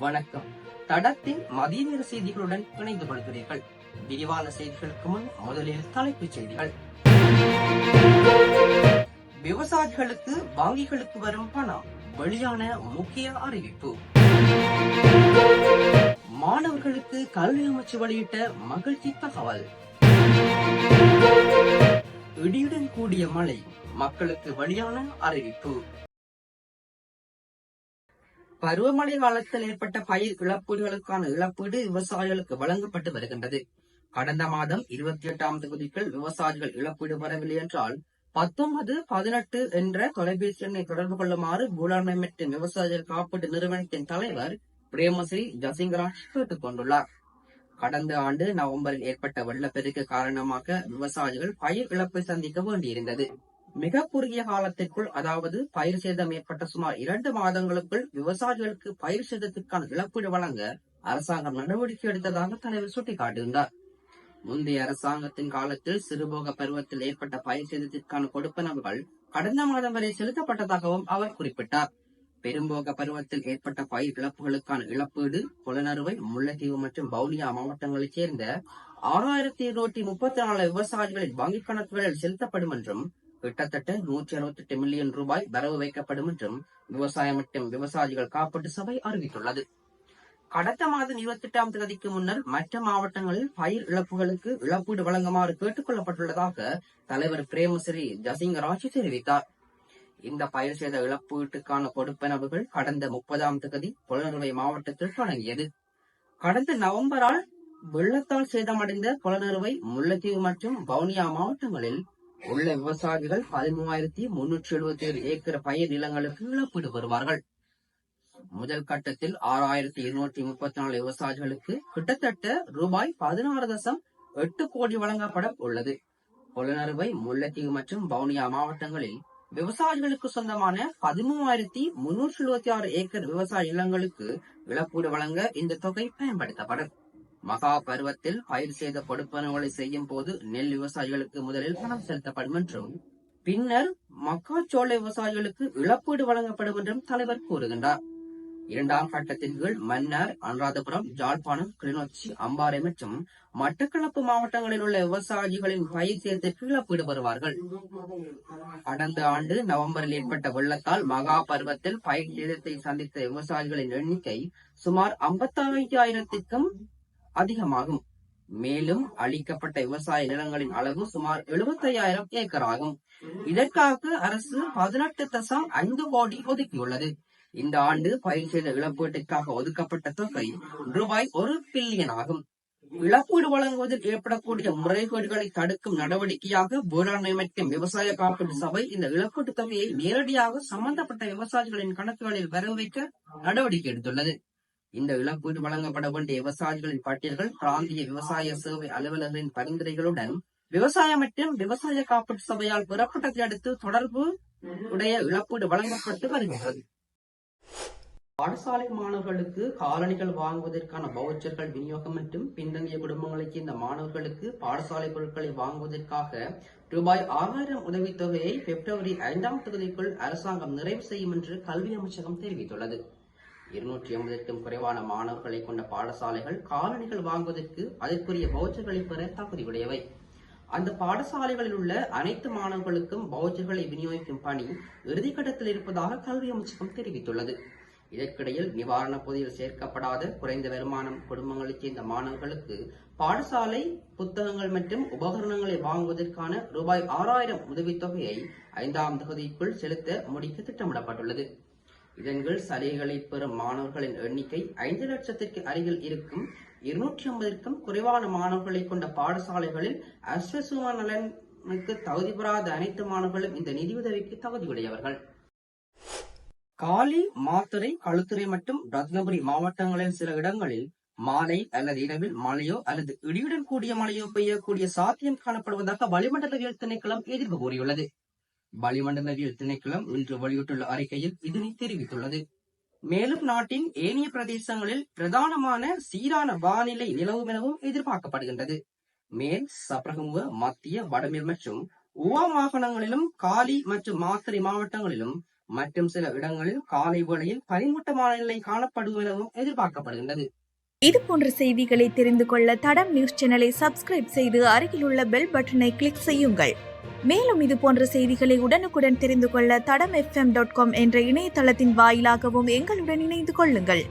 வணக்கம். தடத்தின் மதிய நேர செய்திகளுடன் இணைந்து கொள்கிறீர்கள். விரிவான செய்திகளுக்கு முன் முதலில் தலைப்புச் செய்திகள். விவசாயிகளுக்கு வங்கிகளுக்கு வரும் பணம், வெளியான முக்கிய அறிவிப்பு. மாணவர்களுக்கு கல்வி அமைச்சு வெளியிட்ட மகிழ்ச்சி தகவல். இடியுடன் கூடிய மழை, மக்களுக்கு வெளியான அறிவிப்பு. பருவமழை காலத்தில் ஏற்பட்ட பயிர் இழப்பீடுகளுக்கான இழப்பீடு விவசாயிகளுக்கு வழங்கப்பட்டு வருகின்றது. கடந்த மாதம் 28ஆம் தேதிக்குள் விவசாயிகள் இழப்பீடு பெறவில்லை என்றால் 1918 என்ற தொலைபேசி எண்ணை தொடர்பு கொள்ளுமாறு வேளாண்மை மற்றும் விவசாயிகள் காப்பீட்டு நிறுவனத்தின் தலைவர் பிரேமஸ்ரீ ஜசிங்கராஜ் கேட்டுக் கொண்டுள்ளார். கடந்த ஆண்டு நவம்பரில் ஏற்பட்ட வெள்ளப்பெருக்கு காரணமாக விவசாயிகள் பயிர் இழப்பை சந்திக்க வேண்டியிருந்தது. மிக குறுகிய காலத்திற்குள், அதாவது பயிர் சேதம் ஏற்பட்ட சுமார் 2 மாதங்களுக்குள் விவசாயிகளுக்கு பயிர் சேதத்திற்கான இழப்பீடு வழங்க அரசாங்கம் நடவடிக்கை எடுத்ததாக தலைவர் சுட்டிக்காட்டினார். முந்தைய அரசாங்கத்தின் காலத்தில் சிறுபோக பருவத்தில் ஏற்பட்ட பயிர் சேதத்திற்கான கொடுப்பனவுகள் கடந்த மாதம் வரை செலுத்தப்பட்டதாகவும் அவர் குறிப்பிட்டார். பெரும்போக பருவத்தில் ஏற்பட்ட பயிர் இழப்புகளுக்கான இழப்பீடு புலனறுவை, முல்லைத்தீவு மற்றும் வவுனியா மாவட்டங்களைச் சேர்ந்த 6234 விவசாயிகளின் வங்கிக் கணக்குகளில் செலுத்தப்படும் என்றும், கிட்டத்தட்ட 168 மில்லியன் ரூபாய் வரவு வைக்கப்படும் என்றும் விவசாயம் மற்றும் விவசாயிகள் காப்பீட்டு சபை அறிவித்துள்ளது. கடந்த மாதம் 28ஆம் தேதிக்கு முன்னர் மற்ற மாவட்டங்களில் பயிர் இழப்புகளுக்கு இழப்பீடு வழங்குமாறு கேட்டுக் கொள்ளப்பட்டுள்ளதாக தலைவர் பிரேமஸ்ரீ ஜசிங்கராஜ் தெரிவித்தார். இந்த பயிர் சேத இழப்பீட்டுக்கான கொடுப்பனவுகள் கடந்த 30ஆம் தேதி புலனறுவை மாவட்டத்தில் தொடங்கியது. கடந்த நவம்பரால் வெள்ளத்தால் சேதமடைந்த புலனறுவை, முல்லைத்தீவு மற்றும் வவுனியா மாவட்டங்களில் உள்ள விவசாயிகள் 13,377 ஏக்கர் பயிர் நிலங்களுக்கு இழப்பீடு பெறுவார்கள். முதல் கட்டத்தில் 6,234 விவசாயிகளுக்கு கிட்டத்தட்ட ரூபாய் 16.8 கோடி வழங்கப்பட உள்ளது. புலனறுவை, முல்லைத்தீவு மற்றும் வவுனியா மாவட்டங்களில் விவசாயிகளுக்கு சொந்தமான 13,376 ஏக்கர் விவசாய நிலங்களுக்கு இழப்பீடு வழங்க இந்த தொகை பயன்படுத்தப்படும். மகா பருவத்தில் பயிர் சேத கொடுப்பனவுகளை செய்யும் போது நெல் விவசாயிகளுக்கு முதலில் பணம் செலுத்தப்படும் என்றும், பின்னர் மக்காச்சோள விவசாயிகளுக்கு இழப்பீடு வழங்கப்படும் என்றும் தலைவர் கூறுகின்றார். 2ஆம் கட்டத்தின் கீழ் மன்னார், அனுராதபுரம், யாழ்ப்பாணம், கிளிநொச்சி, அம்பாறை மற்றும் மட்டக்களப்பு மாவட்டங்களில் உள்ள விவசாயிகளின் பயிர் சேதத்திற்கு இழப்பீடு பெறுவார்கள். கடந்த ஆண்டு நவம்பரில் ஏற்பட்ட வெள்ளத்தால் மகா பருவத்தில் பயிர் சேதத்தை சந்தித்த விவசாயிகளின் எண்ணிக்கை சுமார் 55,000க்கும் அதிகமாகும். மேலும் அளிக்கப்பட்ட விவசாய நிலங்களின் அளவு சுமார் 75,000 ஏக்கர் ஆகும். இதற்காக அரசு 18.5 கோடி ஒதுக்கியுள்ளது. இந்த ஆண்டு பயிர் சேத இழப்பீட்டிற்காக ஒதுக்கப்பட்ட தொகை ரூபாய் 1 பில்லியன் ஆகும். இழப்பீடு வழங்குவதில் ஏற்படக்கூடிய முறைகேடுகளை தடுக்கும் நடவடிக்கையாக வேளாண்மை மற்றும் விவசாய காப்பீட்டு சபை இந்த இழப்பீட்டு தொகையை நேரடியாக சம்பந்தப்பட்ட விவசாயிகளின் கணக்குகளில் வரவு வைக்க நடவடிக்கை எடுத்துள்ளது. இந்த இழப்பீடு வழங்கப்பட வேண்டிய விவசாயிகளின் பட்டியல்கள் பிராந்திய விவசாய சேவை அலுவலர்களின் பரிந்துரைகளுடன் விவசாய மற்றும் விவசாய காப்பீட்டு சபையால் பெறப்பட்டதை அடுத்து தொடர்பு உடைய இழப்பீடு வழங்கப்பட்டு வருகிறது. பாடசாலை மாணவர்களுக்கு காலணிகள் வாங்குவதற்கான வவுச்சர்கள் விநியோகம் மற்றும் பின்தங்கிய குடும்பங்களைச் சேர்ந்த மாணவர்களுக்கு பாடசாலை பொருட்களை வாங்குவதற்காக ரூபாய் 6,000 உதவித்தொகையை பிப்ரவரி 5ஆம் தேதிக்குள் அரசாங்கம் நிறைவு செய்யும் என்று கல்வி அமைச்சகம் தெரிவித்துள்ளது. 280க்கும் குறைவான மாணவர்களை கொண்ட பாடசாலைகள் காலணிகள் வாங்குவதற்கு அதற்குரிய வவுச்சர்களை பெற தகுதியுடையவை. அந்த பாடசாலைகளில் உள்ள அனைத்து மாணவர்களுக்கும் வவுச்சர்களை விநியோகிக்கும் பணி இறுதிக்கட்டத்தில் இருப்பதாக கல்வி அமைச்சகம் தெரிவித்துள்ளது. இதற்கிடையில் நிவாரண பொதியில் சேர்க்கப்படாத குறைந்த வருமானம் குடும்பங்களைச் சேர்ந்த மாணவர்களுக்கு பாடசாலை புத்தகங்கள் மற்றும் உபகரணங்களை வாங்குவதற்கான ரூபாய் 6,000 உதவித்தொகையை 5ஆம் தேதிக்குள் செலுத்த முடிக்க திட்டமிடப்பட்டுள்ளது. இதன் கீழ் சலுகைகளை பெறும் மாணவர்களின் எண்ணிக்கை 5 லட்சத்திற்கு அருகில் இருக்கும். 250க்கும் குறைவான மாணவர்களை கொண்ட பாடசாலைகளில் அஸ்வசும நலனுக்கு தகுதி பெறாத அனைத்து மாணவர்களும் இந்த நிதியுதவிக்கு தகுதியுடையவர்கள். காலி, மாத்தறை, களுத்துறை மற்றும் ரத்னபுரி மாவட்டங்களில் சில இடங்களில் மாலை அல்லது இரவில் மழையோ அல்லது இடியுடன் கூடிய மழையோ பெய்யக்கூடிய சாத்தியம் காணப்படுவதாக வளிமண்டலவியல் திணைக்களம் எதிர்ப்பு கூறியுள்ளது. வளிமண்டலவியல் திணைக்களம் இன்று வெளியிட்டுள்ள அறிக்கையில் இதனை தெரிவித்துள்ளது. மேலும் நாட்டின் ஏனைய பிரதேசங்களில் பிரதானமான சீரான வானிலை நிலவும் எனவும் எதிர்பார்க்கப்படுகின்றது. மேல் சப்ரகமுவ, மத்திய, வடமேல் மற்றும் ஊவா மாகாணங்களிலும் காலி மற்றும் மாத்தறை மாவட்டங்களிலும் மற்றும் சில இடங்களில் காலை வேளையில் பனிமூட்டமான நிலை காணப்படும் எனவும் எதிர்பார்க்கப்படுகின்றது. இது போன்ற செய்திகளை தெரிந்து கொள்ள தடம் நியூஸ் சேனலை சப்ஸ்கிரைப் செய்து அருகில் உள்ள பெல் பட்டனை கிளிக் செய்யுங்கள். மேலும் இது போன்ற செய்திகளை உடனுக்குடன் தெரிந்து கொள்ள தடம் FM.com என்ற இணையதளத்தின் வாயிலாகவும் எங்களுடன் இணைந்து கொள்ளுங்கள்.